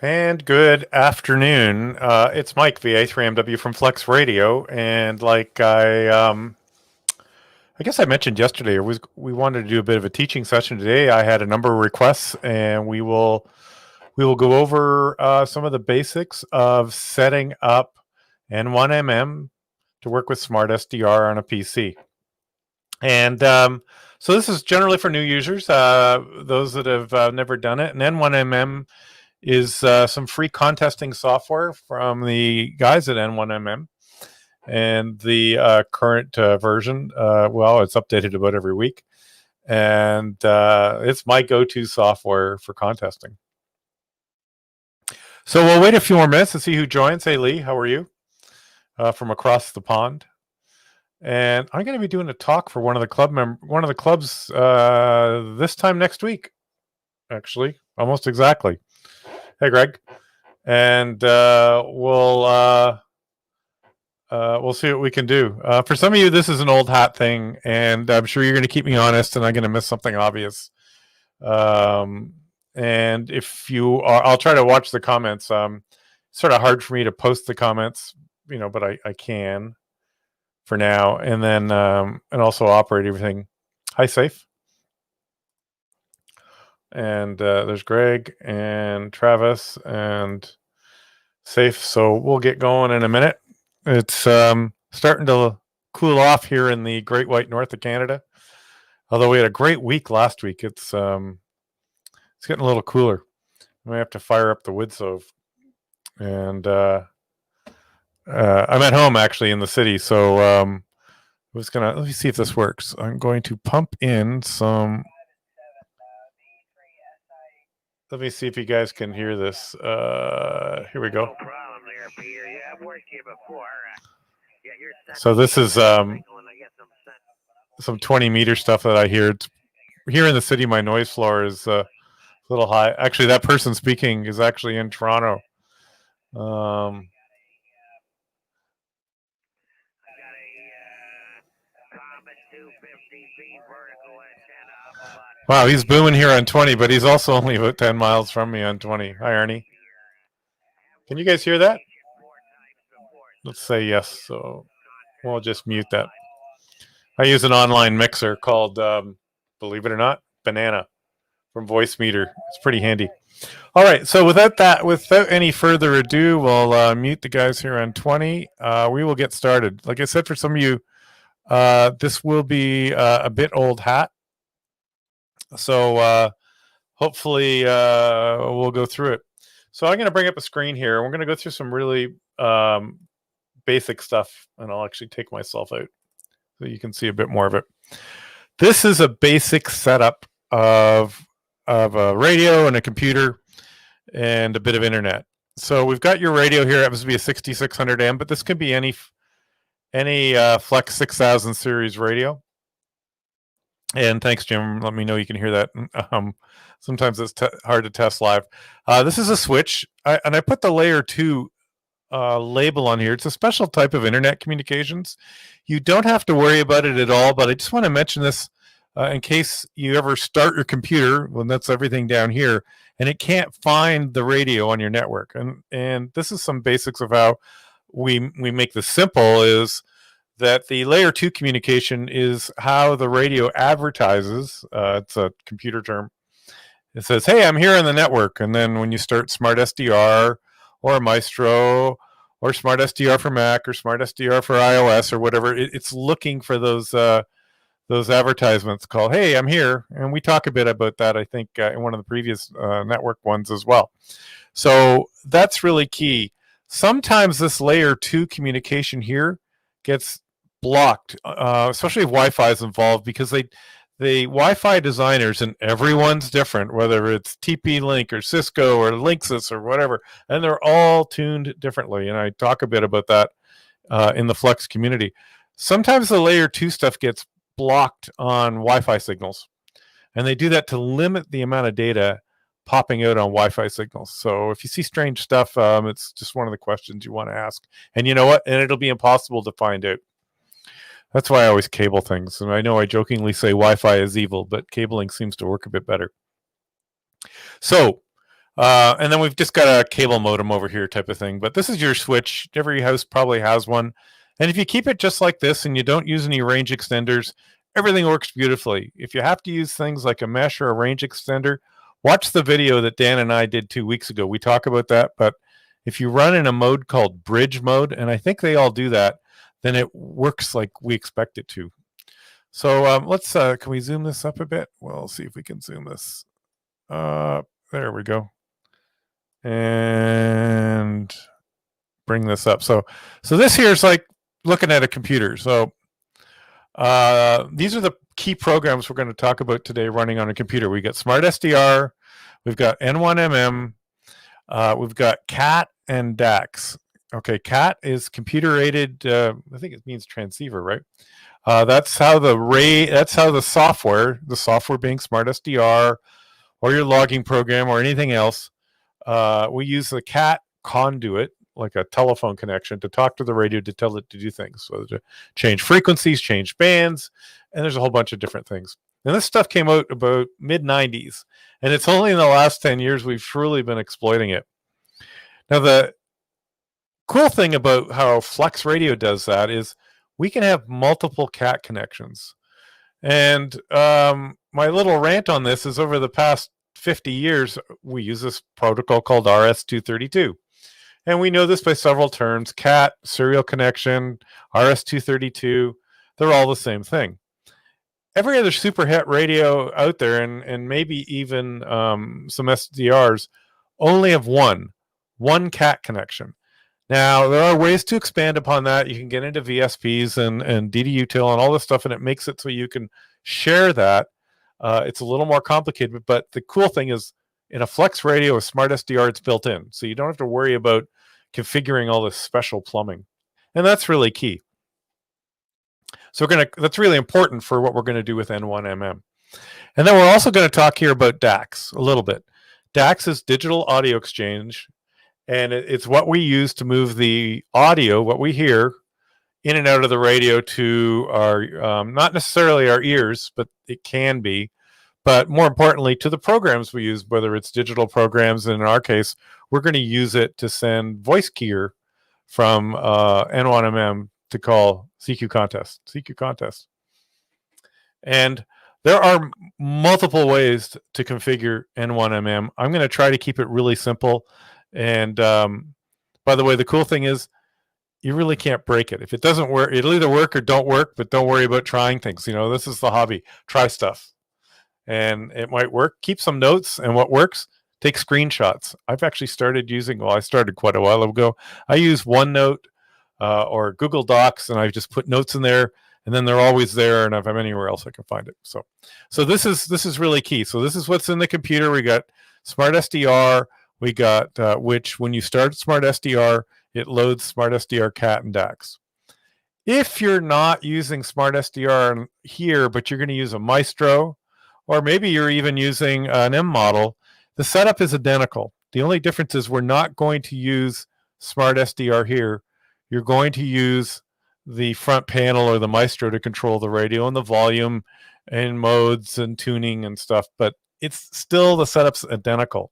And good afternoon. It's Mike, VA3MW from Flex Radio, and I guess I mentioned yesterday, we wanted to do a bit of a teaching session today. I had a number of requests, and we will go over some of the basics of setting up N1MM to work with SmartSDR on a PC. And so this is generally for new users, those that have never done it. And N1MM is some free contesting software from the guys at N1MM. And the current version, well, it's updated about every week. And it's my go-to software for contesting. So we'll wait a few more minutes to see who joins. Hey, Lee, how are you? From across the pond. And I'm going to be doing a talk for one of the clubs this time next week, actually, almost exactly. Hey, Greg. And we'll see what we can do. For some of you, this is an old hat thing, and I'm sure you're going to keep me honest, and I'm going to miss something obvious. And if you are, I'll try to watch the comments. It's sort of hard for me to post the comments, but I can for now, and then and also operate everything. Hi, Safe. And there's Greg and Travis and Safe. So we'll get going in a minute. It's starting to cool off here in the Great White North of Canada. Although we had a great week last week, it's getting a little cooler. We have to fire up the wood stove, and I'm at home actually in the city. So let me see if this works. I'm going to pump in some. Let me see if you guys can hear this. Here we go. So this is some 20-meter stuff that I hear. Here in the city, my noise floor is a little high. Actually, that person speaking is actually in Toronto. Wow, he's booming here on 20, but he's also only about 10 miles from me on 20. Hi, Ernie. Can you guys hear that? Let's say yes. So we'll just mute that. I use an online mixer called, believe it or not, Banana from Voicemeeter. It's pretty handy. All right. So without any further ado, we'll mute the guys here on 20. We will get started. Like I said, for some of you, this will be a bit old hat. So hopefully we'll go through it. So I'm going to bring up a screen here. We're going to go through some really basic stuff, and I'll actually take myself out so you can see a bit more of it. This is a basic setup of a radio and a computer and a bit of internet. So we've got your radio here. It happens to be a 6600M, but this could be any Flex 6000 series radio. And thanks, Jim. Let me know you can hear that. Sometimes it's hard to test live. This is a switch, and I put the layer 2 label on here. It's a special type of internet communications. You don't have to worry about it at all, but I just want to mention this in case you ever start your computer, when that's everything down here, and it can't find the radio on your network. And this is some basics of how we make this simple, is that the layer 2 communication is how the radio advertises. It's a computer term. It says, hey, I'm here on the network. And then when you start SmartSDR or Maestro or SmartSDR for Mac or SmartSDR for iOS or whatever, it's looking for those advertisements called, hey, I'm here. And we talk a bit about that, I think, in one of the previous network ones as well. So that's really key. Sometimes this layer 2 communication here gets blocked, especially if Wi-Fi is involved, because the Wi-Fi designers, and everyone's different, whether it's TP-Link or Cisco or Linksys or whatever, and they're all tuned differently. And I talk a bit about that in the Flex community. Sometimes the layer 2 stuff gets blocked on Wi-Fi signals, and they do that to limit the amount of data popping out on Wi-Fi signals. So if you see strange stuff, it's just one of the questions you want to ask. And you know what? And it'll be impossible to find out. That's why I always cable things. And I know I jokingly say Wi-Fi is evil, but cabling seems to work a bit better. So And then we've just got a cable modem over here type of thing. But this is your switch. Every house probably has one. And if you keep it just like this and you don't use any range extenders, everything works beautifully. If you have to use things like a mesh or a range extender, watch the video that Dan and I did 2 weeks ago. We talk about that. But if you run in a mode called bridge mode, and I think they all do that, then it works like we expect it to. So let's, can we zoom this up a bit? We'll see if we can zoom this. There we go. And bring this up. So this here is like looking at a computer. So these are the key programs we're going to talk about today running on a computer. We got SmartSDR, we've got N1MM, we've got CAT and DAX. Okay, CAT is computer aided. I think it means transceiver, right? That's how the software being SmartSDR or your logging program or anything else, we use the CAT conduit, like a telephone connection, to talk to the radio to tell it to do things. So to change frequencies, change bands, and there's a whole bunch of different things. And this stuff came out about mid-90s, and it's only in the last 10 years we've truly been exploiting it. Now, the cool thing about how Flex Radio does that is we can have multiple CAT connections. And my little rant on this is over the past 50 years, we use this protocol called RS-232. And we know this by several terms: CAT, serial connection, RS-232. They're all the same thing. Every other superhet radio out there, and maybe even some SDRs, only have one CAT connection. Now, there are ways to expand upon that. You can get into VSPs and DDUtil and all this stuff, and it makes it so you can share that. It's a little more complicated, but the cool thing is in a Flex Radio with SmartSDR, it's built in. So you don't have to worry about configuring all this special plumbing. And that's really key. So that's really important for what we're going to do with N1MM. And then we're also going to talk here about DAX a little bit. DAX is digital audio exchange, and it's what we use to move the audio, what we hear, in and out of the radio to our, not necessarily our ears, but it can be, but more importantly to the programs we use, whether it's digital programs, and in our case, we're going to use it to send voice keyer from N1MM to call CQ contest. And there are multiple ways to configure N1MM. I'm going to try to keep it really simple. And by the way, the cool thing is you really can't break it. If it doesn't work, it'll either work or don't work, but don't worry about trying things. This is the hobby. Try stuff. And it might work. Keep some notes, and what works, take screenshots. I've actually started using, I started quite a while ago. I use OneNote or Google Docs, and I just put notes in there, and then they're always there, and if I'm anywhere else, I can find it. So this is really key. So this is what's in the computer. We got SmartSDR. We got, which when you start SmartSDR, it loads SmartSDR, CAT, and DAX. If you're not using SmartSDR here, but you're going to use a Maestro, or maybe you're even using an M model, the setup is identical. The only difference is we're not going to use SmartSDR here. You're going to use the front panel or the Maestro to control the radio and the volume and modes and tuning and stuff, but it's still, the setup's identical.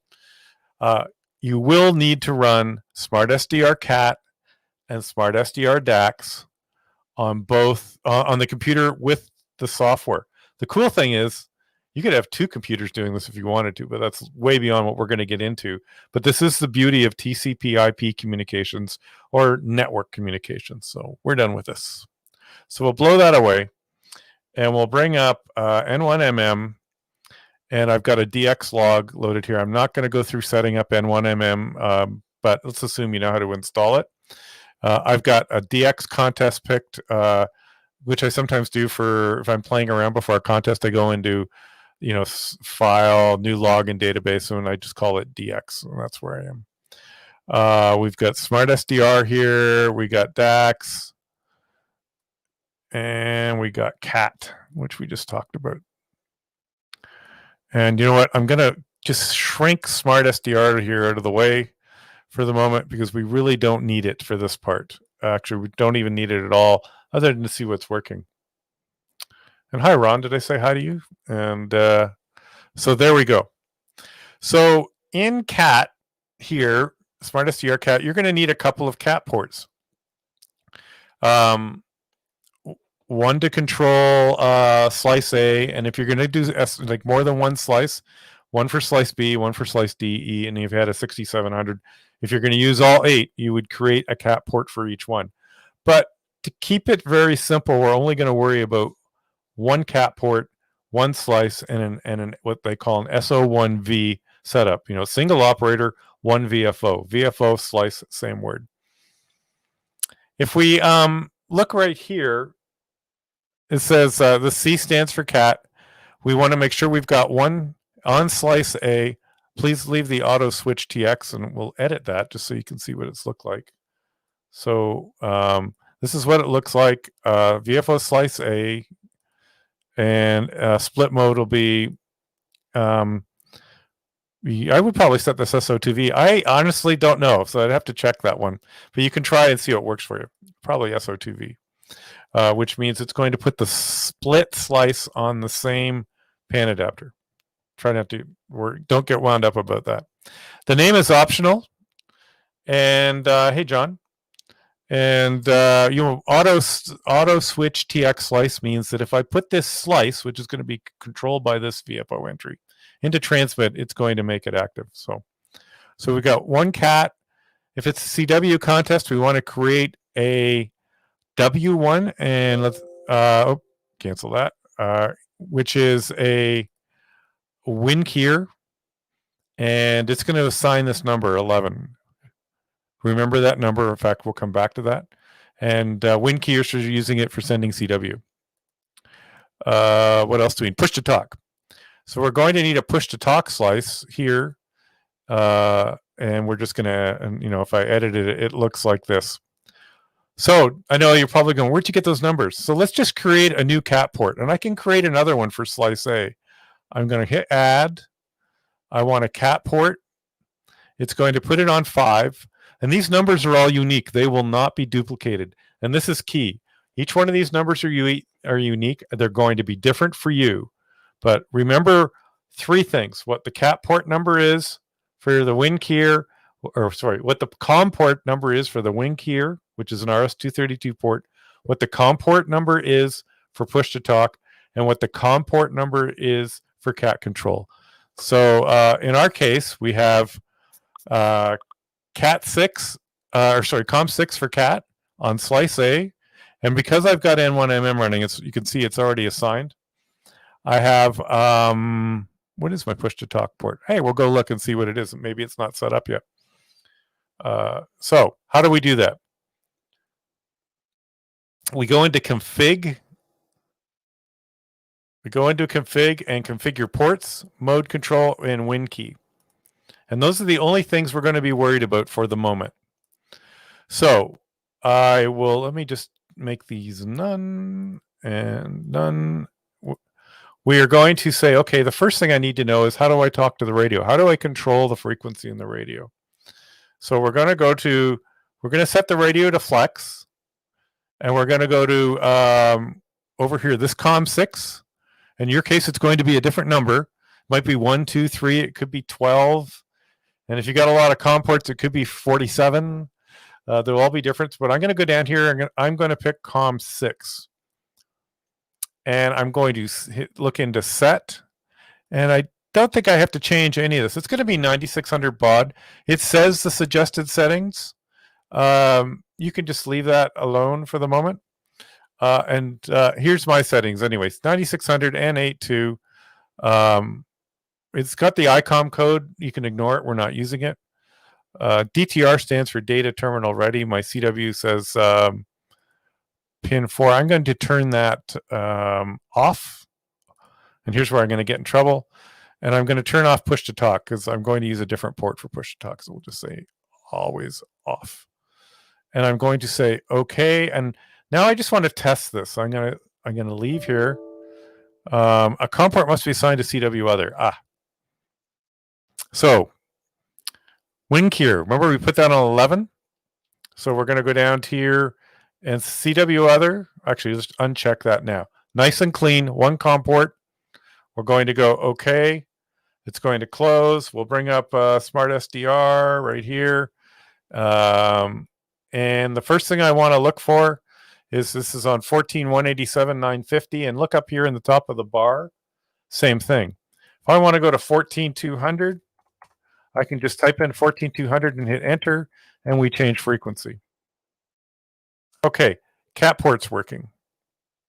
You will need to run SmartSDR CAT and SmartSDR DAX on both, on the computer with the software. The cool thing is you could have two computers doing this if you wanted to, but that's way beyond what we're going to get into. But this is the beauty of TCP/IP communications or network communications. So we're done with this. So we'll blow that away, and we'll bring up N1MM, and I've got a DX log loaded here. I'm not going to go through setting up N1MM, but let's assume you know how to install it. I've got a DX contest picked, which I sometimes do for if I'm playing around before a contest. I go into file, new login database, and I just call it DX, and that's where I am. We've got SmartSDR here, we got DAX, and we got CAT, which we just talked about. And you know what? I'm going to just shrink SmartSDR here out of the way for the moment, because we really don't need it for this part. Actually, we don't even need it at all, other than to see what's working. And hi, Ron. Did I say hi to you? And so there we go. So in cat here, SmartSDR cat, you're going to need a couple of cat ports. One to control slice A, and if you're going to do like more than one slice, one for slice B, one for slice D, E, and if you had a 6700, if you're going to use all 8, you would create a cat port for each one. But to keep it very simple, we're only going to worry about one cat port, one slice, and an what they call an SO1V setup. You know, single operator, one VFO. VFO slice, same word. If we look right here, it says the C stands for cat. We want to make sure we've got one on slice A. Please leave the auto switch TX, and we'll edit that just so you can see what it's looked like. So this is what it looks like. VFO slice A, and split mode will be. I would probably set this SO2V. I honestly don't know, so I'd have to check that one. But you can try and see what works for you. Probably SO2V. Which means it's going to put the split slice on the same pan adapter. Try not to don't get wound up about that. The name is optional. And hey, John. And auto switch TX slice means that if I put this slice, which is going to be controlled by this VFO entry, into transmit, it's going to make it active. So we got one cat. If it's a CW contest, we want to create a W1, and let's cancel that, which is a win keyer, and it's going to assign this number 11. Remember that number. In fact, we'll come back to that. And win keyers are using it for sending CW. What else do we need? Push to talk. So we're going to need a push to talk slice here, and we're just going to, and if I edit it, it looks like this. So I know you're probably going, where'd you get those numbers? So let's just create a new cat port, and I can create another one for slice A. I'm going to hit add. I want a cat port. It's going to put it on 5, and these numbers are all unique. They will not be duplicated, and this is key. Each one of these numbers are unique. They're going to be different for you, but remember 3 things: what the cat port number is for the win keyer, what the COM port number is for the win keyer, which is an RS-232 port, what the COM port number is for push to talk, and what the COM port number is for cat control. So in our case, we have COM 6 for cat on slice A, and because I've got N1MM running, you can see it's already assigned. I have what is my push to talk port? Hey, we'll go look and see what it is. Maybe it's not set up yet. So how do we do that? We go into config. We go into config and configure ports, mode control, and win key. And those are the only things we're going to be worried about for the moment. So let me just make these none and none. We are going to say, okay, the first thing I need to know is, how do I talk to the radio? How do I control the frequency in the radio? So we're going to set the radio to flex, and we're going to go to over here, this COM 6. In your case, it's going to be a different number. It might be 1, 2, 3. It could be 12. And if you got a lot of COM ports, it could be 47. They'll all be different. But I'm going to go down here, and I'm going to pick COM 6. And I'm going to look into set. And I don't think I have to change any of this. It's going to be 9600 baud. It says the suggested settings. You can just leave that alone for the moment. And here's my settings anyways. 9600 N82. It's got the ICOM code. You can ignore it. We're not using it. DTR stands for data terminal ready. My CW says pin 4. I'm going to turn that off. And here's where I'm going to get in trouble. And I'm going to turn off push to talk because I'm going to use a different port for push to talk. So we'll just say always off. And I'm going to say okay. And now I just want to test this. I'm going to leave here. A COM port must be assigned to CW other. So win keyer. Remember we put that on 11. So we're going to go down to here and CW other. Actually, just uncheck that now. Nice and clean. One COM port. We're going to go okay. It's going to close. We'll bring up SmartSDR right here. And the first thing I want to look for is this is on 14.187.950, and look up here in the top of the bar. Same thing. If I want to go to 14.200, I can just type in 14.200 and hit enter, and we change frequency. Okay, cat port's working.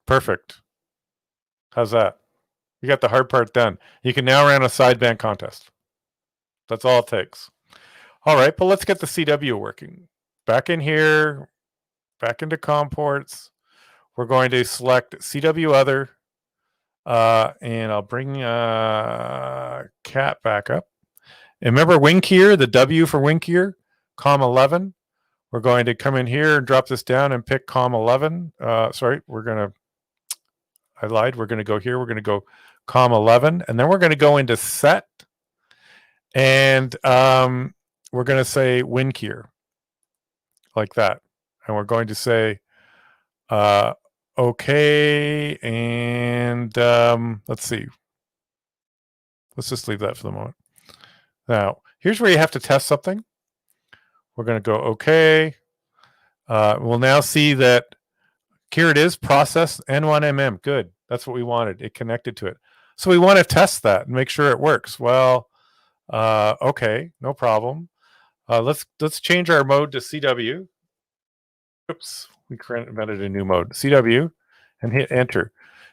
Perfect. How's that? You got the hard part done. You can now run a sideband contest. That's all it takes. All right, but let's get the CW working. Back in here, back into COM ports. We're going to select CW other, and I'll bring cat back up. And remember WinKeyer, the W for WinKeyer, COM 11. We're going to come in here and drop this down and pick COM 11. Sorry, I lied. We're going to go here. We're going to go COM 11, and then we're going to go into set, and we're going to say WinKeyer, like that. And we're going to say, okay, and let's see. Let's just leave that for the moment. Now, here's where you have to test something. We're going to go okay. We'll now see that here it is, process N1MM. Good. That's what we wanted. It connected to it. So we want to test that and make sure it works. Well, okay, no problem. Let's change our mode to CW. Oops, we invented a new mode. CW, and hit enter.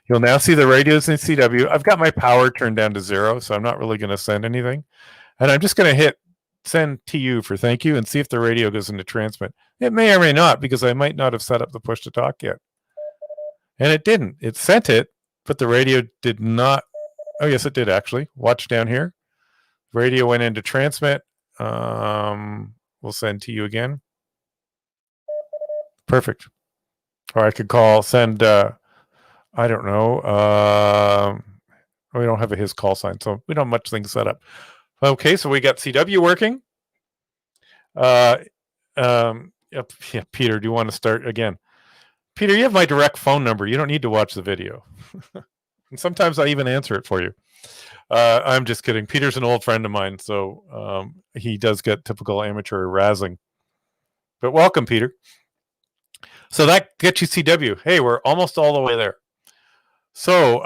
You'll now see the radios in CW. I've got my power turned down to 0, so I'm not really going to send anything. And I'm just going to hit send TU for thank you and see if the radio goes into transmit. It may or may not, because I might not have set up the push to talk yet. And it didn't. It sent it, but the radio did not. Oh, yes, it did actually. Watch down here. Radio went into transmit. We'll send TU again. Perfect. Or I could send, I don't know. We don't have a his call sign, so we don't have much things set up. Okay, so we got CW working. Yeah, Peter, do you want to start again? Peter, you have my direct phone number. You don't need to watch the video. And sometimes I even answer it for you. I'm just kidding. Peter's an old friend of mine, so he does get typical amateur razzing. But welcome, Peter. So that gets you CW. Hey, we're almost all the way there. So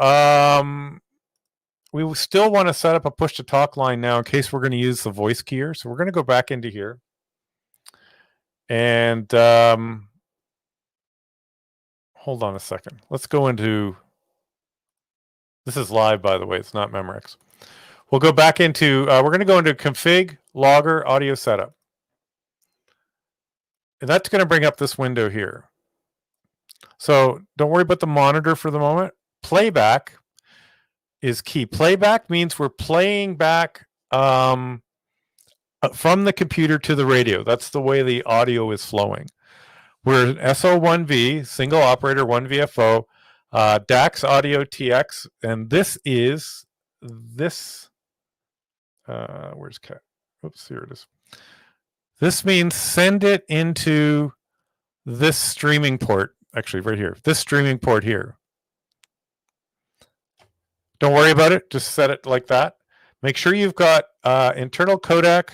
we still want to set up a push-to-talk line now in case we're going to use the voice keyer. So we're going to go back into here. And hold on a second. Let's go into... This is live, by the way. It's not Memorex. We'll go back into... we're going to go into config, logger, audio setup. And that's going to bring up this window here. So don't worry about the monitor for the moment. Playback is key. Playback means we're playing back from the computer to the radio. That's the way the audio is flowing. We're an SO1V, single operator, 1VFO, DAX audio TX, and this is this. Where's cat? Oops, here it is. This means send it into this streaming port. Actually, right here. This streaming port here. Don't worry about it. Just set it like that. Make sure you've got internal codec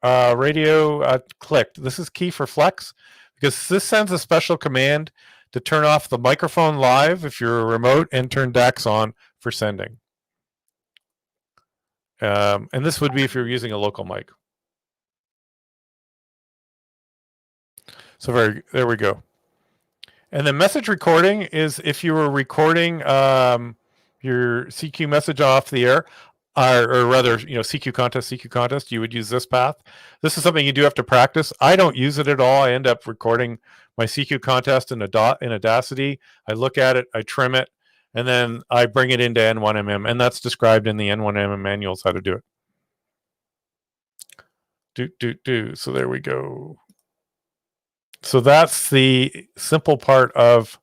radio clicked. This is key for Flex because this sends a special command to turn off the microphone live if you're remote and turn DAX on for sending. And this would be if you're using a local mic. So there we go. And the message recording is if you were recording your CQ message off the air, or rather, CQ contest, you would use this path. This is something you do have to practice. I don't use it at all. I end up recording my CQ contest in Audacity. I look at it, I trim it, and then I bring it into N1MM, and that's described in the N1MM manuals how to do it. So there we go. So that's the simple part of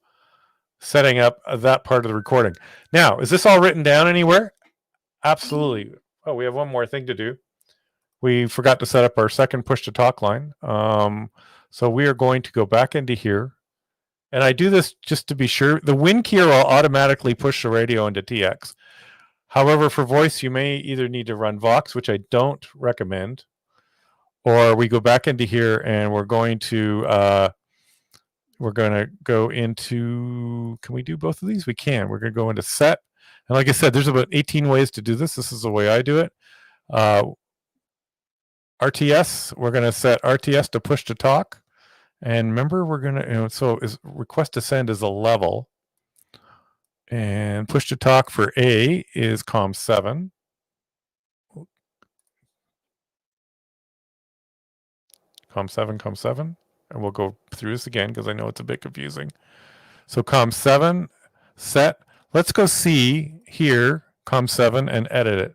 setting up that part of the recording. Now, is this all written down anywhere? Absolutely. Oh, we have one more thing to do. We forgot to set up our second push-to-talk line. So we are going to go back into here. And I do this just to be sure. The WinKeyer will automatically push the radio into TX. However, for voice, you may either need to run Vox, which I don't recommend, or we go back into here and we're going to go into, can we do both of these? We can. We're going to go into set. And like I said, there's about 18 ways to do this. This is the way I do it. RTS, we're going to set RTS to push to talk. And remember, we're going to, so is request to send is a level. And push to talk for A is COM7. COM7, and we'll go through this again because I know it's a bit confusing. So COM7 set. Let's go see here COM7 and edit it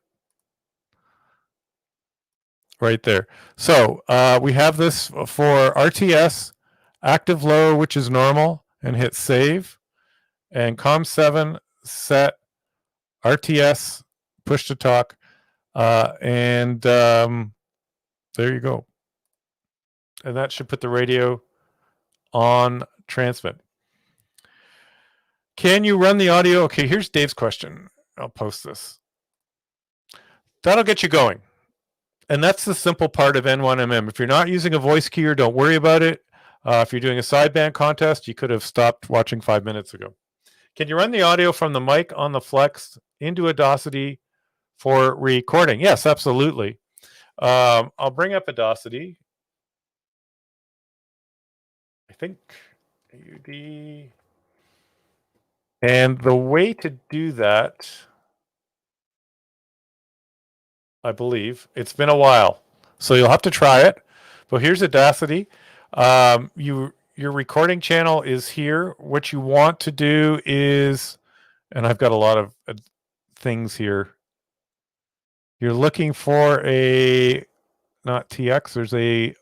right there. So we have this for RTS, active low, which is normal, and hit save. And COM7 set RTS push to talk, and there you go. And that should put the radio on transmit. Can you run the audio? Okay, here's Dave's question. I'll post this. That'll get you going. And that's the simple part of N1MM. If you're not using a voice keyer, don't worry about it. If you're doing a sideband contest, you could have stopped watching 5 minutes ago. Can you run the audio from the mic on the Flex into Audacity for recording? Yes, absolutely. I'll bring up Audacity. I think AUD. And the way to do that, I believe, it's been a while, so you'll have to try it. But here's Audacity. Your recording channel is here. What you want to do is, and I've got a lot of things here. You're looking for a, not TX, there's a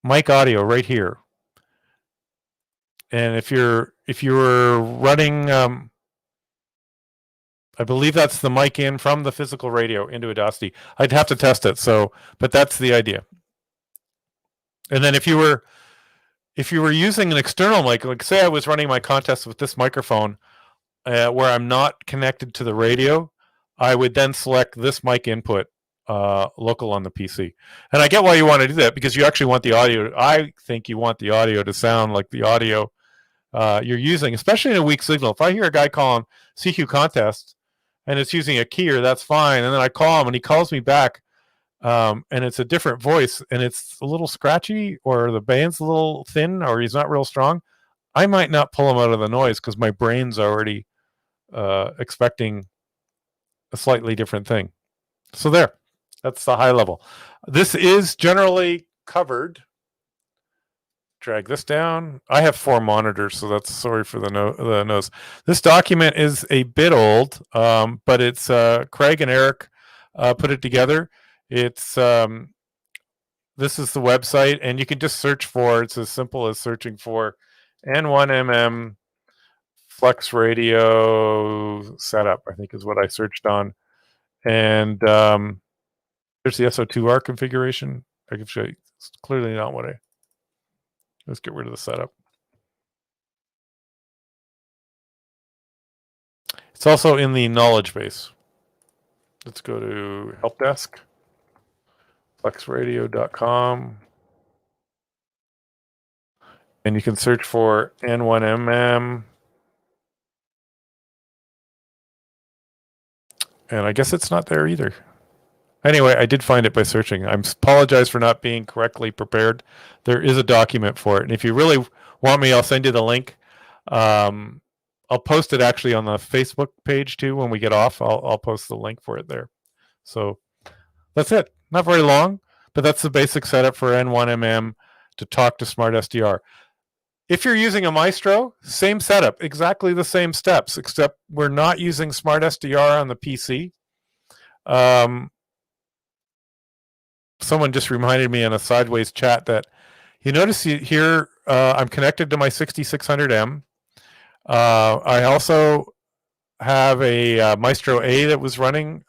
mic audio right here. And if you're running, I believe that's the mic in from the physical radio into Audacity. I'd have to test it. So, but that's the idea. And then if you were using an external mic, like say I was running my contest with this microphone, where I'm not connected to the radio, I would then select this mic input, local on the PC. And I get why you want to do that, because you actually want the audio. I think you want the audio to sound like the audio you're using, especially in a weak signal. If I hear a guy calling CQ contest and it's using a keyer, that's fine. And then I call him and he calls me back, and it's a different voice and it's a little scratchy, or the band's a little thin, or he's not real strong, I might not pull him out of the noise because my brain's already expecting a slightly different thing. So there, that's the high level. This is generally covered. Drag this down. I have 4 monitors, so that's sorry for the nose. This document is a bit old, but it's Craig and Eric put it together. It's this is the website, and you can just search for. It's as simple as searching for N1MM Flex Radio setup, I think is what I searched on. And there's the SO2R configuration. I can show you. It's clearly not what I. Let's get rid of the setup. It's also in the knowledge base. Let's go to help desk, flexradio.com. And you can search for N1MM. And I guess it's not there either. Anyway, I did find it by searching. I apologize for not being correctly prepared. There is a document for it. And if you really want me, I'll send you the link. I'll post it actually on the Facebook page too when we get off. I'll post the link for it there. So that's it. Not very long, but that's the basic setup for N1MM to talk to SmartSDR. If you're using a Maestro, same setup, exactly the same steps, except we're not using SmartSDR on the PC. Someone just reminded me in a sideways chat that you notice here I'm connected to my 6600M. I also have a Maestro A that was running.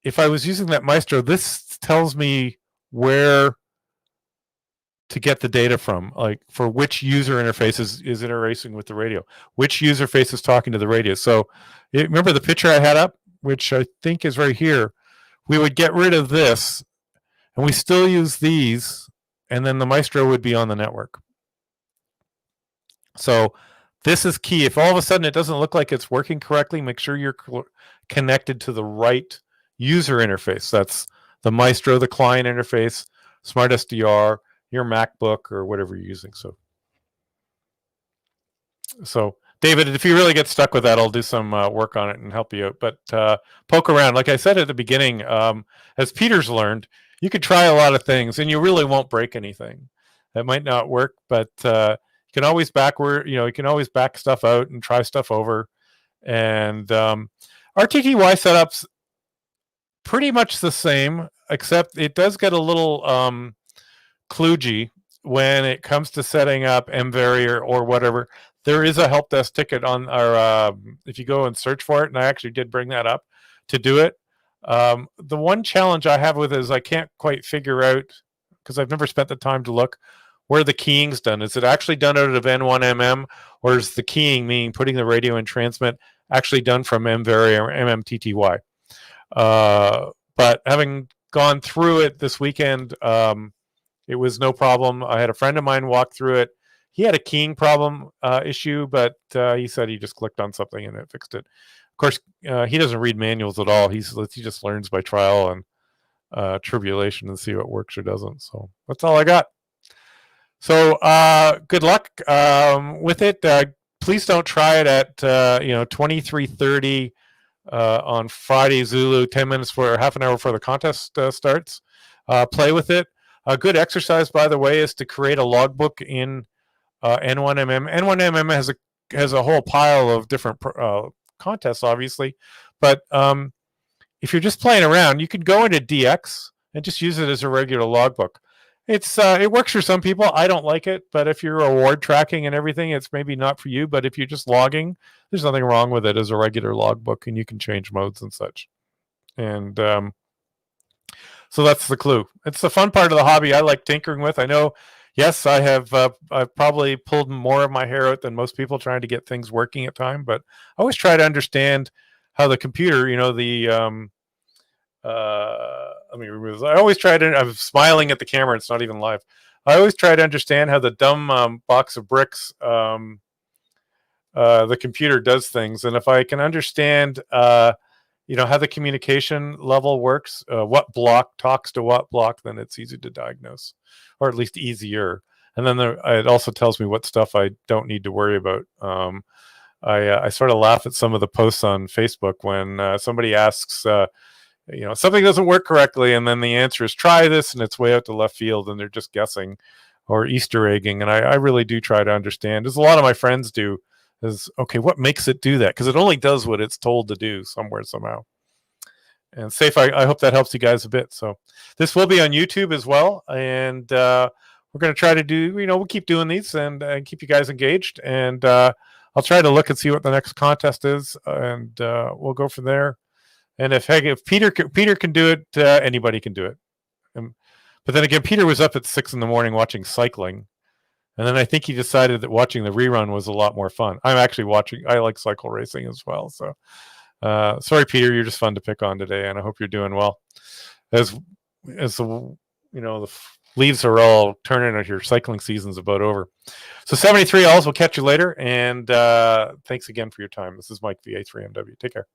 If I was using that Maestro, this tells me where to get the data from, like for which user interface is interfacing with the radio, which user face is talking to the radio. So remember the picture I had up, which I think is right here. We would get rid of this and we still use these, and then the Maestro would be on the network. So this is key. If all of a sudden it doesn't look like it's working correctly, make sure you're connected to the right user interface. That's the Maestro, the client interface, SmartSDR, your MacBook, or whatever you're using. So David, if you really get stuck with that, I'll do some work on it and help you out. But poke around. Like I said at the beginning, as Peter's learned, you could try a lot of things and you really won't break anything. It might not work, but you can always you can always back stuff out and try stuff over. And RTTY setup's pretty much the same, except it does get a little kludgy when it comes to setting up mVary or whatever. There is a help desk ticket on our, if you go and search for it, and I actually did bring that up to do it. The one challenge I have with it is I can't quite figure out, because I've never spent the time to look, where the keying's done. Is it actually done out of N1MM, or is the keying, meaning putting the radio in transmit, actually done from mVary or MMTTY? But having gone through it this weekend, it was no problem. I had a friend of mine walk through it. He had a keying problem issue, but he said he just clicked on something and it fixed it. Of course, he doesn't read manuals at all. He just learns by trial and tribulation and see what works or doesn't. So that's all I got. So good luck with it. Please don't try it at 23:30 on Friday Zulu, 10 minutes for half an hour before the contest starts. Play with it. A good exercise, by the way, is to create a logbook in N1MM. N1MM has a whole pile of different contests, obviously, but if you're just playing around, you could go into DX and just use it as a regular logbook. It works for some people. I don't like it, but if you're award tracking and everything, it's maybe not for you. But if you're just logging, there's nothing wrong with it as a regular logbook, and you can change modes and such. And so that's the clue. It's the fun part of the hobby I like tinkering with. I know, yes, I've probably pulled more of my hair out than most people trying to get things working at time, but I always try to understand how the computer, let me remove this. I always try to, I'm smiling at the camera, it's not even live. I always try to understand how the dumb box of bricks, the computer does things. And if I can understand, how the communication level works, what block talks to what block, then it's easy to diagnose, or at least easier. And then it also tells me what stuff I don't need to worry about. I sort of laugh at some of the posts on Facebook when somebody asks, something doesn't work correctly, and then the answer is try this, and it's way out to left field, and they're just guessing or Easter egging. And I really do try to understand, as a lot of my friends do, is, okay, what makes it do that? Because it only does what it's told to do somewhere, somehow. And Safe, I hope that helps you guys a bit. So this will be on YouTube as well, and we're going to try to do, we'll keep doing these and keep you guys engaged. And I'll try to look and see what the next contest is, and we'll go from there. And if Peter can do it, anybody can do it. But then again, Peter was up at 6 a.m. watching cycling, and then I think he decided that watching the rerun was a lot more fun. I'm actually I like cycle racing as well. So sorry, Peter, you're just fun to pick on today, and I hope you're doing well. As the the leaves are all turning out, your cycling season's about over. So 73 alls, we'll catch you later, and thanks again for your time. This is Mike, VA3MW. Take care.